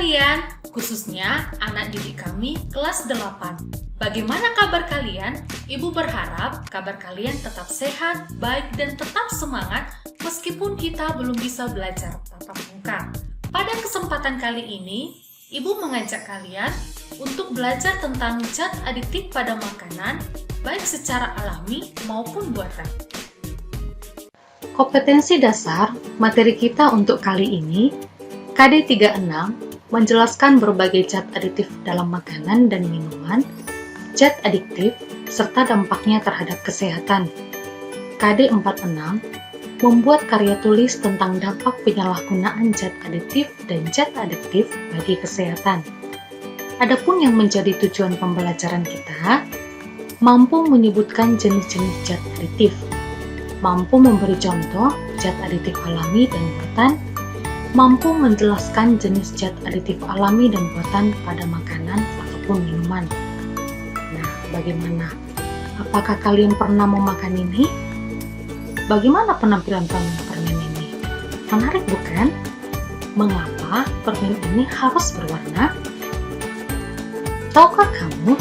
kalian, khususnya anak didik kami kelas 8. Bagaimana kabar kalian? Ibu berharap kabar kalian tetap sehat, baik, dan tetap semangat meskipun kita belum bisa belajar tatap muka. Pada kesempatan kali ini, Ibu mengajak kalian untuk belajar tentang zat aditif pada makanan, baik secara alami maupun buatan. Kompetensi dasar materi kita untuk kali ini KD 36 menjelaskan berbagai zat aditif dalam makanan dan minuman, zat adiktif, serta dampaknya terhadap kesehatan. KD 46 membuat karya tulis tentang dampak penyalahgunaan zat aditif dan zat adiktif bagi kesehatan. Adapun yang menjadi tujuan pembelajaran kita, mampu menyebutkan jenis-jenis zat aditif, mampu memberi contoh zat aditif alami dan buatan, mampu menjelaskan jenis zat aditif alami dan buatan pada makanan ataupun minuman. Nah, bagaimana? Apakah kalian pernah memakan ini? Bagaimana penampilan permen ini? Menarik bukan? Mengapa permen ini harus berwarna? Tahukah kamu,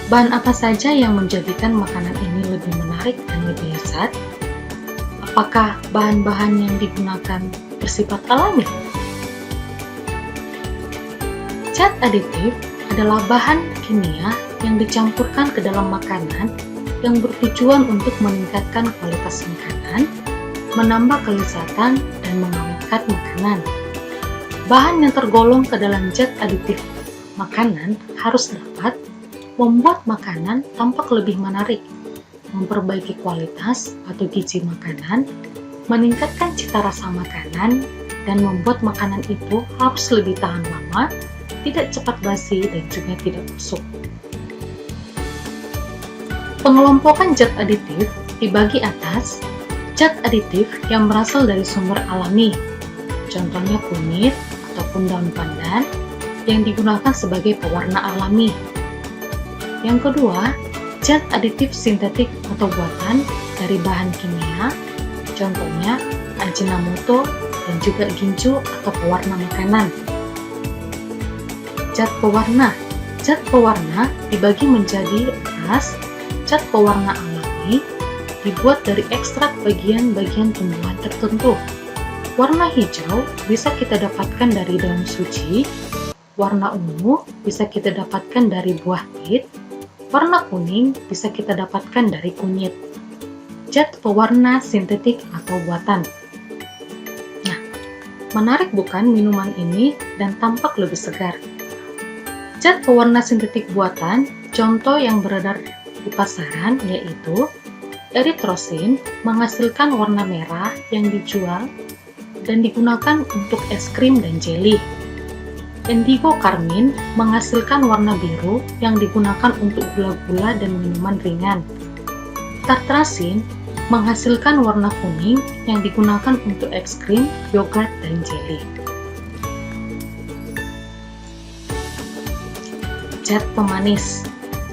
bahan apa saja yang menjadikan makanan ini lebih menarik dan lebih lezat? Apakah bahan-bahan yang digunakan bersifat alami? Zat aditif adalah bahan kimia yang dicampurkan ke dalam makanan yang bertujuan untuk meningkatkan kualitas makanan, menambah kelezatan, dan mengawetkan makanan. Bahan yang tergolong ke dalam zat aditif makanan harus dapat membuat makanan tampak lebih menarik, memperbaiki kualitas atau gizi makanan, meningkatkan cita rasa makanan, dan membuat makanan itu harus lebih tahan lama, tidak cepat basi, dan juga tidak busuk. Pengelompokan zat aditif dibagi atas zat aditif yang berasal dari sumber alami, contohnya kunyit ataupun daun pandan yang digunakan sebagai pewarna alami. Yang kedua, zat aditif sintetik atau buatan dari bahan kimia, contohnya Ajinomoto dan juga ginju atau pewarna makanan. Zat pewarna dibagi menjadi atas zat pewarna alami dibuat dari ekstrak bagian-bagian tumbuhan tertentu. Warna hijau bisa kita dapatkan dari daun suji, warna ungu bisa kita dapatkan dari buah bit, warna kuning bisa kita dapatkan dari kunyit. Zat pewarna sintetik atau buatan. Nah, menarik bukan minuman ini dan tampak lebih segar? Zat pewarna sintetik buatan, contoh yang beredar di pasaran yaitu eritrosin menghasilkan warna merah yang dijual dan digunakan untuk es krim dan jelly. Indigo karmin menghasilkan warna biru yang digunakan untuk gula-gula dan minuman ringan. Tartrazin menghasilkan warna kuning yang digunakan untuk es krim, yogurt, dan jelly. Zat pemanis.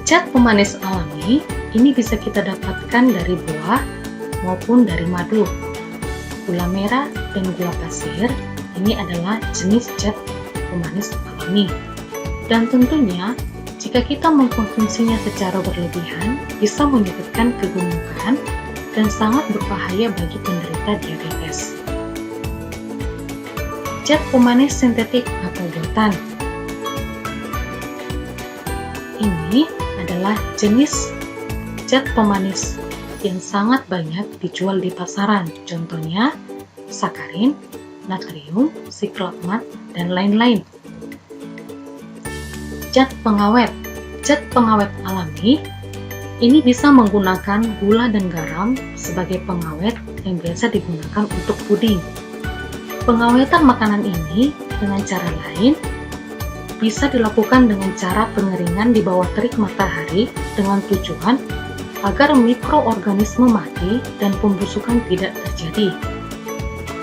Zat pemanis alami ini bisa kita dapatkan dari buah maupun dari madu. Gula merah dan gula pasir ini adalah jenis zat pemanis alami. Dan tentunya, jika kita mengkonsumsinya secara berlebihan, bisa menyebabkan kegemukan dan sangat berbahaya bagi penderita diabetes. Zat pemanis sintetik atau buatan. Ini adalah jenis zat pemanis yang sangat banyak dijual di pasaran, contohnya sakarin, natrium, siklomat, dan lain-lain. Zat pengawet. Zat pengawet alami ini bisa menggunakan gula dan garam sebagai pengawet yang biasa digunakan untuk puding. Pengawetan makanan ini dengan cara lain bisa dilakukan dengan cara pengeringan di bawah terik matahari dengan tujuan agar mikroorganisme mati dan pembusukan tidak terjadi.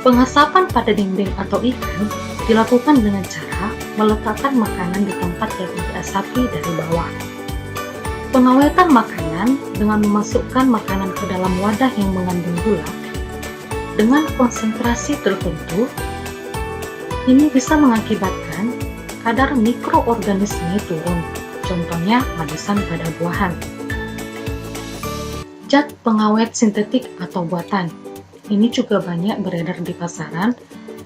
Pengasapan pada dinding atau ikan dilakukan dengan cara meletakkan makanan di tempat yang diasapi dari bawah. Pengawetan makanan dengan memasukkan makanan ke dalam wadah yang mengandung gula dengan konsentrasi tertentu, ini bisa mengakibatkan kadar mikroorganisme turun, contohnya lapisan pada buahan. Zat pengawet sintetik atau buatan, ini juga banyak beredar di pasaran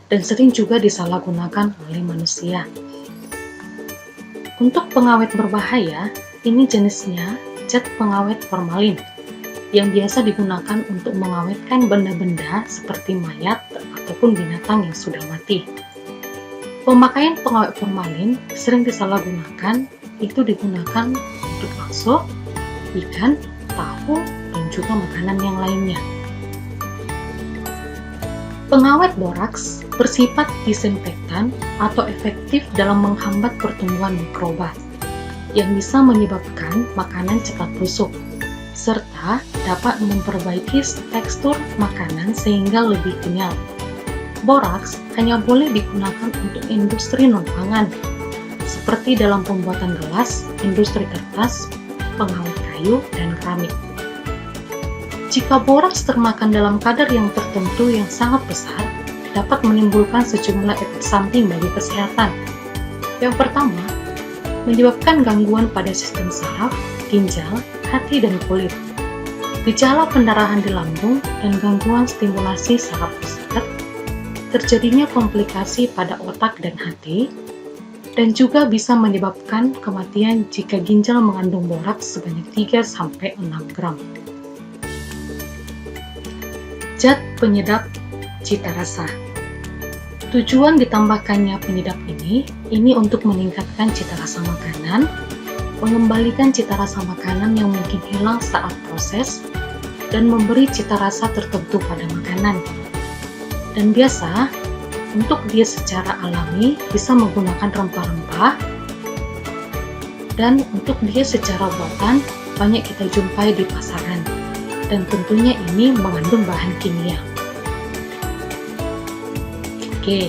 dan sering juga disalahgunakan oleh manusia. Untuk pengawet berbahaya, ini jenisnya zat pengawet formalin, yang biasa digunakan untuk mengawetkan benda-benda seperti mayat ataupun binatang yang sudah mati. Pemakaian pengawet formalin sering disalahgunakan, itu digunakan untuk bakso, ikan, tahu, dan juga makanan yang lainnya. Pengawet boraks bersifat disinfektan atau efektif dalam menghambat pertumbuhan mikroba yang bisa menyebabkan makanan cepat busuk, serta dapat memperbaiki tekstur makanan sehingga lebih kenyal. Boraks hanya boleh digunakan untuk industri non-pangan, seperti dalam pembuatan gelas, industri kertas, pengawet kayu, dan keramik. Jika boraks termakan dalam kadar yang tertentu yang sangat besar, dapat menimbulkan sejumlah efek samping bagi kesehatan. Yang pertama, menyebabkan gangguan pada sistem saraf, ginjal, hati, dan kulit. Gejala pendarahan di lambung dan gangguan stimulasi saraf pusat, terjadinya komplikasi pada otak dan hati, dan juga bisa menyebabkan kematian jika ginjal mengandung boraks sebanyak 3-6 gram. Zat penyedap cita rasa. Tujuan ditambahkannya penyedap ini untuk meningkatkan cita rasa makanan, mengembalikan cita rasa makanan yang mungkin hilang saat proses, dan memberi cita rasa tertentu pada makanan. Dan biasa, untuk dia secara alami bisa menggunakan rempah-rempah, dan untuk dia secara buatan banyak kita jumpai di pasaran. Dan tentunya ini mengandung bahan kimia. Oke,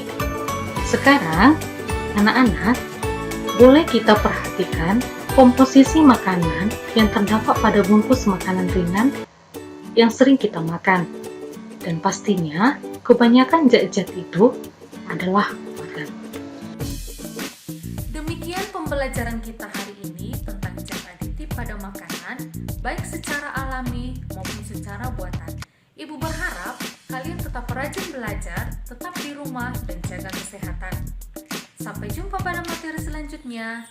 sekarang anak-anak boleh kita perhatikan komposisi makanan yang terdapat pada bungkus makanan ringan yang sering kita makan. Dan pastinya kebanyakan zat-zat itu adalah makanan. Demikian pembelajaran kita hari ini tentang zat aditif pada makanan, baik secara alami maupun secara buatan. Ibu berharap kalian tetap rajin belajar, tetap di rumah, dan jaga kesehatan. Sampai jumpa pada materi selanjutnya.